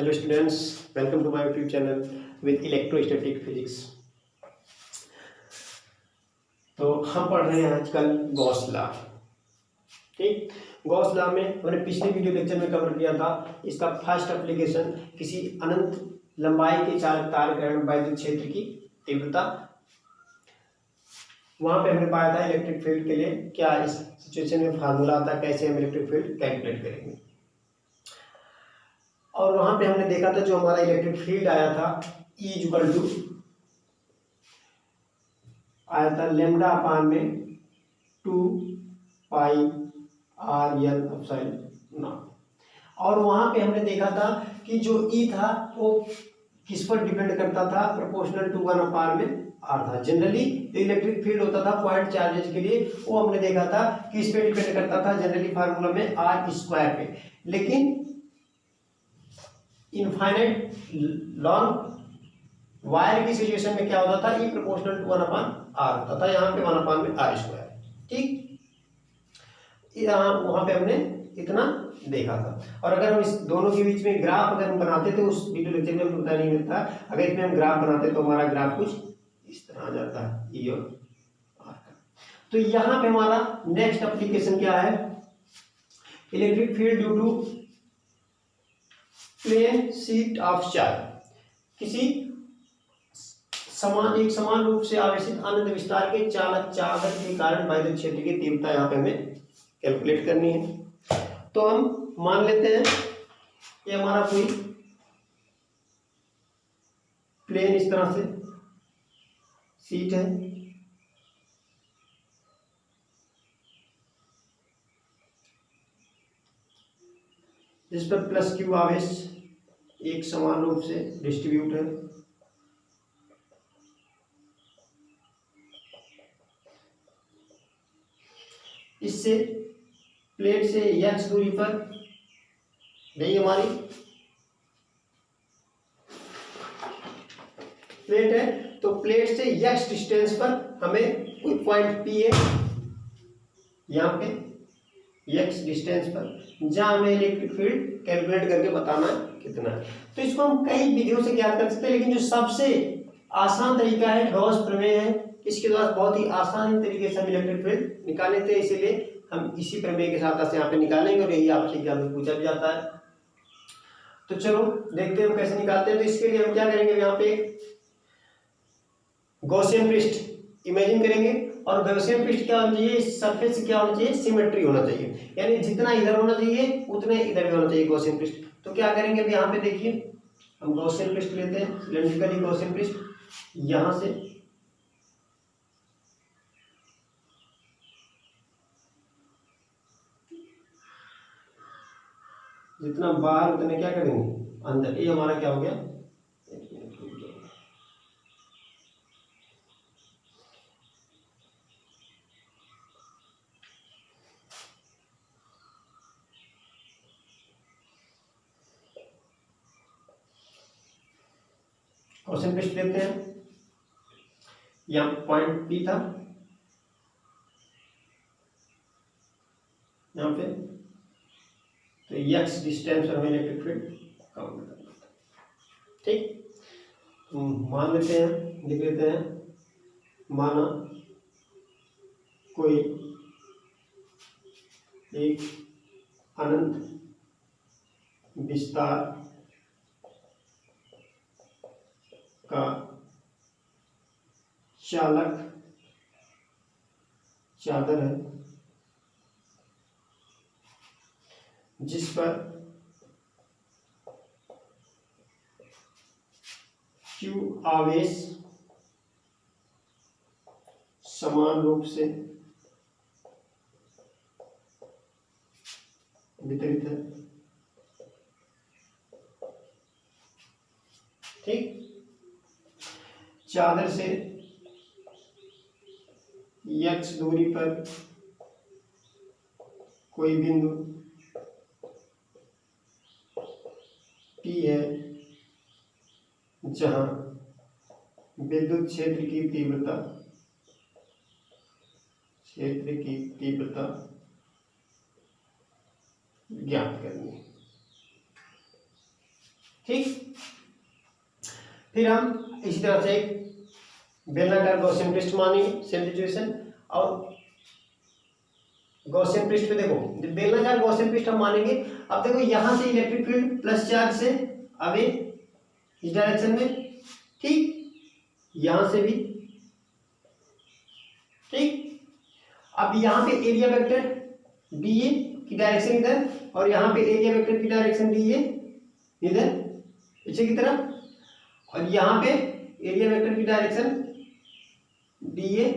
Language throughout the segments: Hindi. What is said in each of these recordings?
Hello students, welcome to my YouTube channel with electrostatic physics. तो हम पढ़ रहे हैं आजकल गॉस लॉ। ठीक, गॉस लॉ में हमने पिछले वीडियो लेक्चर में कवर किया था इसका फर्स्ट एप्लीकेशन किसी अनंत लंबाई के चालक तार के कारण वैद्युत क्षेत्र की तीव्रता। वहां पे हमने पाया था इलेक्ट्रिक फील्ड के लिए क्या इस सिचुएशन में फार्मूला आता है, कैसे हम इलेक्ट्रिक फील्ड कैलकुलेट करेंगे। और वहां पे हमने देखा था जो हमारा इलेक्ट्रिक फील्ड आया था E इक्वल टू आया था लैम्डा अपान में 2 पाई आर एल एप्सिलॉन नॉट। और वहां पे हमने देखा था कि जो E था वो किस पर डिपेंड करता था, प्रोपोर्शनल टू 1 अपान में आर था। जनरली जो इलेक्ट्रिक फील्ड होता था पॉइंट चार्जेस के लिए वो हमने देखा था कि इस पे डिपेंड करता था जनरली फार्मूला में आर स्क्वायर पे। लेकिन इनफाइनाइट लॉन्ग वायर की सिचुएशन में क्या होता था, ई प्रोपोर्शनल टू 1 अपान आर होता था। यहाँ पे 1 अपान में आर स्क्वायर। ठीक, यहाँ वहां पे हमने इतना देखा था। और अगर हम इस दोनों के बीच में ग्राफ अगर हम बनाते तो उस वीडियो लेक्चर में पता नहीं मिलता। अगर इसमें हम ग्राफ बनाते तो हमारा ग्राफ कुछ इस तरह आ जाता है ई और आर का। तो यहाँ पे हमारा नेक्स्ट एप्लीकेशन क्या है, electric field due to plane sheet of charge. किसी एक समान रूप से आवेशित अनंत विस्तार के चालक चादर के कारण वैद्युत क्षेत्र की तीव्रता यहाँ पे हमें कैलकुलेट करनी है। तो हम मान लेते हैं ये हमारा कोई प्लेन इस तरह से शीट है, जिस पर प्लस क्यू आवेश एक समान रूप से डिस्ट्रीब्यूट है। इससे प्लेट से x दूरी पर नहीं, हमारी प्लेट है तो प्लेट से x डिस्टेंस पर हमें कोई पॉइंट P है, यहाँ पे x डिस्टेंस पर, जहां हमें इलेक्ट्रिक फील्ड कैलकुलेट करके बताना है कितना है। तो इसको हम कई विधियों से ज्ञात कर सकते हैं, लेकिन जो सबसे आसान तरीका है गॉस प्रमेय है। इसके द्वारा बहुत ही आसान तरीके से हम इलेक्ट्रिक फील्ड निकाल लेते हैं, इसीलिए हम इसी प्रमेय के साथ यहाँ पे निकालेंगे और यही आपसे एग्जाम में पूछा भी जाता है। तो चलो देखते हैं हम कैसे निकालते हैं। तो इसके लिए हम क्या करेंगे, यहाँ पे गॉसियन पृष्ठ इमेजिन करेंगे और गॉसियन पृष्ठ क्या होना चाहिए, सरफेस क्या होना चाहिए, सिमेट्री होना चाहिए, यानी जितना इधर होना चाहिए उतना इधर भी होना चाहिए गॉसियन पृष्ठ। तो क्या करेंगे, अभी यहाँ पे देखिए हम गॉसियन पृष्ठ लेते हैं, सिलेंड्रिकली गॉसियन पृष्ठ, यहां से जितना बाहर उतने क्या करेंगे अंदर। ये हमारा क्या हो गया, क्वेश्चन पृष्ठ लेते हैं, यहाँ पॉइंट P था यहाँ पे, तो x डिस्टेंस पर हमें इलेक्ट्रिक फील्ड काउंट करना था। ठीक, मान लेते हैं, लिख लेते हैं, माना कोई एक अनंत विस्तार का चालक चादर है जिस पर Q आवेश समान रूप से वितरित है। ठीक, चादर से x दूरी पर कोई बिंदु P है जहां विद्युत क्षेत्र की तीव्रता ज्ञात करनी है। ठीक। फिर हम इसी तरह से बेलनाकार गॉसियन पृष्ठ मानेंगे, सेम सिचुएशन। और गॉसियन पृष्ठ पे देखो, बेलनाकार गॉसियन पृष्ठ हम मानेंगे। अब देखो यहां से इलेक्ट्रिक फील्ड प्लस चार्ज से अवे इस डायरेक्शन में, ठीक, यहां से भी, ठीक। अब यहाँ पे एरिया वेक्टर डीए की डायरेक्शन इधर, और यहाँ पे एरिया वेक्टर की डायरेक्शन डीए इधर पीछे की तरफ, और यहाँ पे एरिया वेक्टर की डायरेक्शन डीए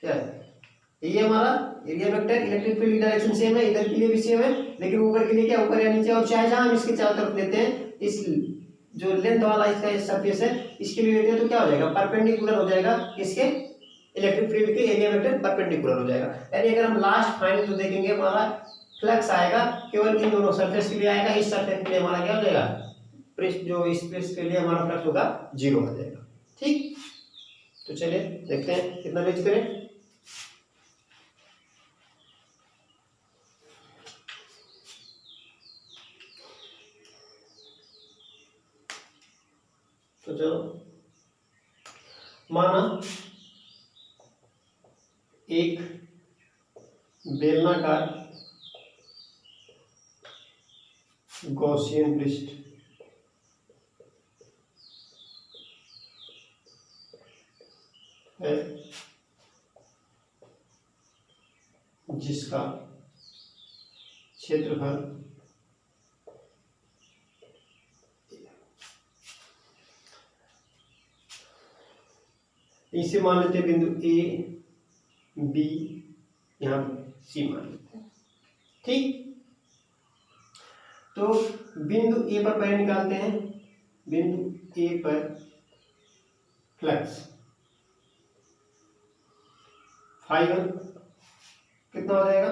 क्या है, ये हमारा एरिया वेक्टर। इलेक्ट्रिक फील्ड की डायरेक्शन सेम है, इधर के लिए भी सेम है, लेकिन ऊपर के लिए क्या, ऊपर या नीचे, और चाहे जहां हम इसके चारों तरफ लेते हैं, इस जो लेंथ वाला इसका सरफेस है इसके लिए लेते हैं, तो क्या हो जाएगा, परपेंडिकुलर हो जाएगा इसके इलेक्ट्रिक फील्ड के एरिया वेक्टर परपेंडिकुलर हो जाएगा। यानी अगर हम लास्ट फाइनल जो देखेंगे, हमारा फ्लक्स आएगा केवल इन दोनों सरफेस के लिए आएगा, इस सरफेस के लिए हमारा क्या हो जाएगा, पृष्ठ जो इस पृष्ठ के लिए हमारा फ्लक्स होगा 0 हो जाएगा, ठीक। तो चलिए देखते हैं कितना रेंज करें। तो चलो, माना एक बेलनाकार गॉसियन पृष्ठ है जिसका क्षेत्रफल इसे मान लेते हैं बिंदु ए बी, यहाँ सी मान लेते हैं, ठीक। तो बिंदु ए पर पहले निकालते हैं, बिंदु ए पर फ्लक्स फाई1 कितना हो जाएगा,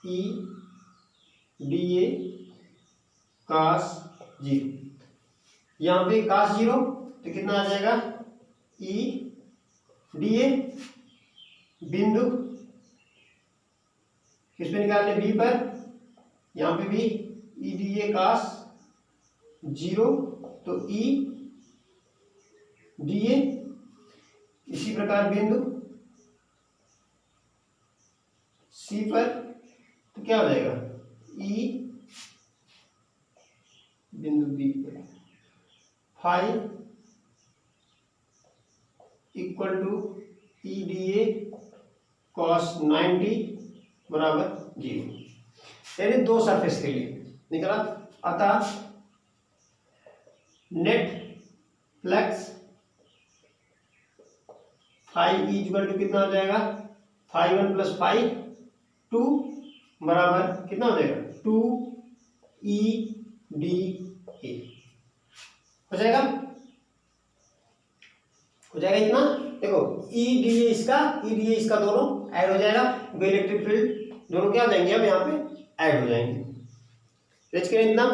ई डी ए कास 0, यहाँ पे कास 0 तो कितना आ जाएगा, ई डी ए, बिंदु किस पे निकालने, बी पर, यहाँ पे भी ई डी ए कास 0, तो ई डी ए। इसी प्रकार बिंदु सी पर तो क्या हो जाएगा, ई बिंदु बी पर phi equal to E D A cos 90 बराबर 0, यानी दो सरफेस के लिए निकला। अतः net flux phi equal to कितना हो जाएगा, फाई1 प्लस फाई2 बराबर कितना हो जाएगा, 2 ई डी ए हो जाएगा, हो जाएगा इतना। देखो ई डी ए इसका दोनों ऐड हो जाएगा, वो इलेक्ट्रिक फील्ड दोनों क्या हो जाएंगे, अब यहाँ पे ऐड हो जाएंगे। रेंज करें इतना,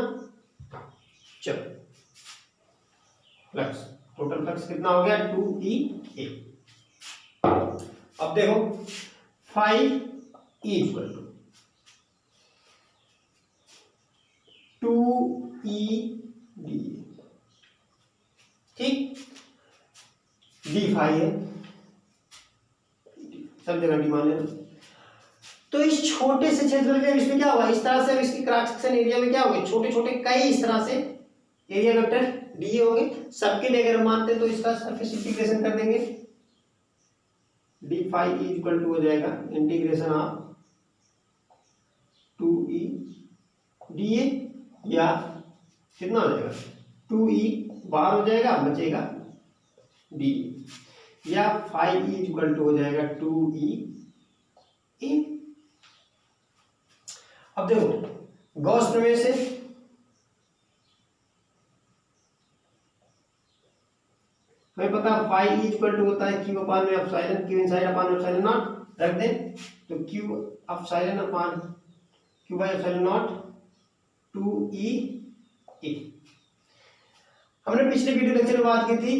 चलो फ्लक्स, टोटल फ्लक्स कितना हो गया, 2 ई ए। अब देखो phi equal to 2 E D, ठीक, डी फाई है, सब जगह डी मान लेना। तो इस छोटे से क्षेत्रफल के इसमें क्या होगा, इस तरह से अब इसकी क्रॉस सेक्शन एरिया में क्या होगा, छोटे छोटे कई इस तरह से एरिया वेक्टर डी होंगे, सबके लिए अगर मानते हैं तो इसका सरफेस इंटीग्रेशन कर देंगे, डी फाई इक्वल टू हो जाएगा इंटीग्रेशन ऑफ 2 ई डी ए, या कितना हो जाएगा, 2 ई बाहर हो जाएगा, बचेगा डी, या फाई इक्वल टू हो जाएगा 2 ई ए। अब देखो गॉस प्रमेय से हमें पता फाई इक्वल टू होता है क्यू अपान में epsilon, Q inside upon epsilon not, रख दें तो Q epsilon upon Q by epsilon not 2 ई ए। हमने पिछले वीडियो लेक्चर में बात की थी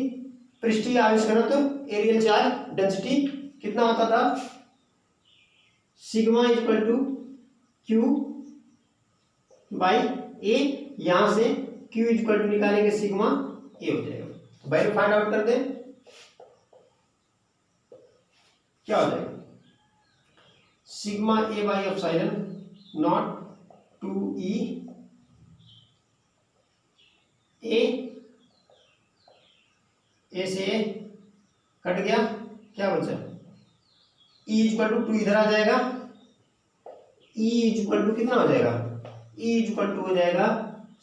पृष्ठीय आवेश घनत्व, एरियल चार्ज डेंसिटी कितना होता था, sigma equal to q by a यहां से Q इक्वल टू निकालेंगे सिग्मा ए हो जाएगा। तो वैल्यू फाइंड आउट कर दें, क्या हो जाएगा sigma A by epsilon not 2E ए से ए कट गया, क्या बचा E इक्वल टू 2 इधर आ जाएगा, E इक्वल टू कितना हो जाएगा, E इक्वल टू हो जाएगा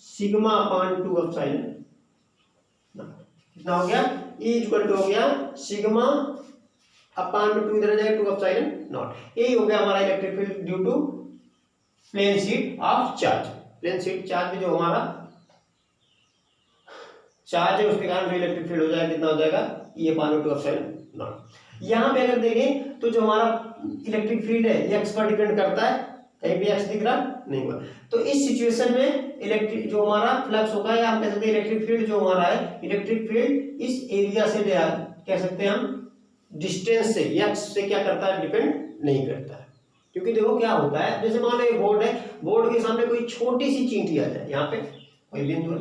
सिग्मा अपान 2 एप्सिलॉन, कितना हो गया E इक्वल टू हो गया सिग्मा अपान में 2 इधर आ जाएगा 2 एप्सिलॉन नॉट। यही हो गया हमारा electric field due to plane sheet of charge. Plane sheet charge में जो हमारा चार्ज है उसके कारण जो इलेक्ट्रिक फील्ड हो जाएगा कितना हो जाएगा E अपान में 2 एप्सिलॉन नॉट। यहाँ पे अगर देखें तो जो हमारा इलेक्ट्रिक फील्ड है एक्स पर डिपेंड करता है, कहीं भी एक्स दिख रहा नहीं हुआ। तो इस सिचुएशन में इलेक्ट्रिक जो हमारा फ्लक्स होगा या हम कह सकते हैं इलेक्ट्रिक फील्ड जो हमारा है, इलेक्ट्रिक फील्ड इस एरिया से कह सकते हैं हम डिस्टेंस से एक्स से क्या करता है डिपेंड नहीं करता है। क्योंकि देखो क्या होता है, जैसे मान लो ये बोर्ड है, बोर्ड के सामने कोई छोटी सी चींटी आ जाए, यहाँ पे कोई बिंदु है,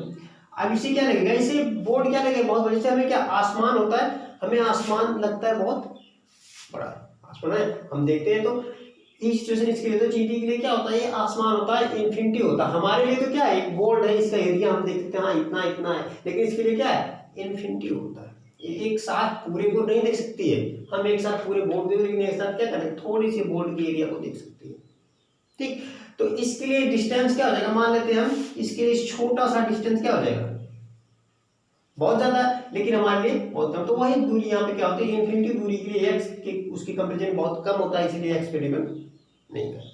अब इसे क्या लगेगा, इसे बोर्ड क्या लगेगा बहुत बड़ी, से हमें क्या आसमान होता है, हमें आसमान लगता है बहुत बड़ा आसमान है, हम देखते हैं तो इस सिचुएशन इसके लिए तो चींटी के लिए क्या होता है ये आसमान होता है, इन्फिनिटी होता है। हमारे लिए तो क्या है एक बोर्ड है, इसका एरिया हम देखते हैं हाँ इतना इतना है, लेकिन इसके लिए क्या है इन्फिनिटी होता है, एक साथ पूरे को नहीं देख सकती है, हम एक साथ पूरे बोर्ड देख, लेकिन एक साथ क्या करें थोड़ी सी बोर्ड की एरिया को देख सकती है। ठीक, तो इसके लिए डिस्टेंस क्या हो जाएगा, मान लेते हैं हम इसके लिए छोटा सा डिस्टेंस क्या हो जाएगा बहुत ज्यादा, लेकिन हमारे लिए बहुत कम। तो वही दूरी यहाँ पे क्या होती है इन्फिनिटी दूरी के लिए एक्स के उसकी कंपेरिजन बहुत कम होता है, इसलिए एक्स पे डिपेंड नहीं करता।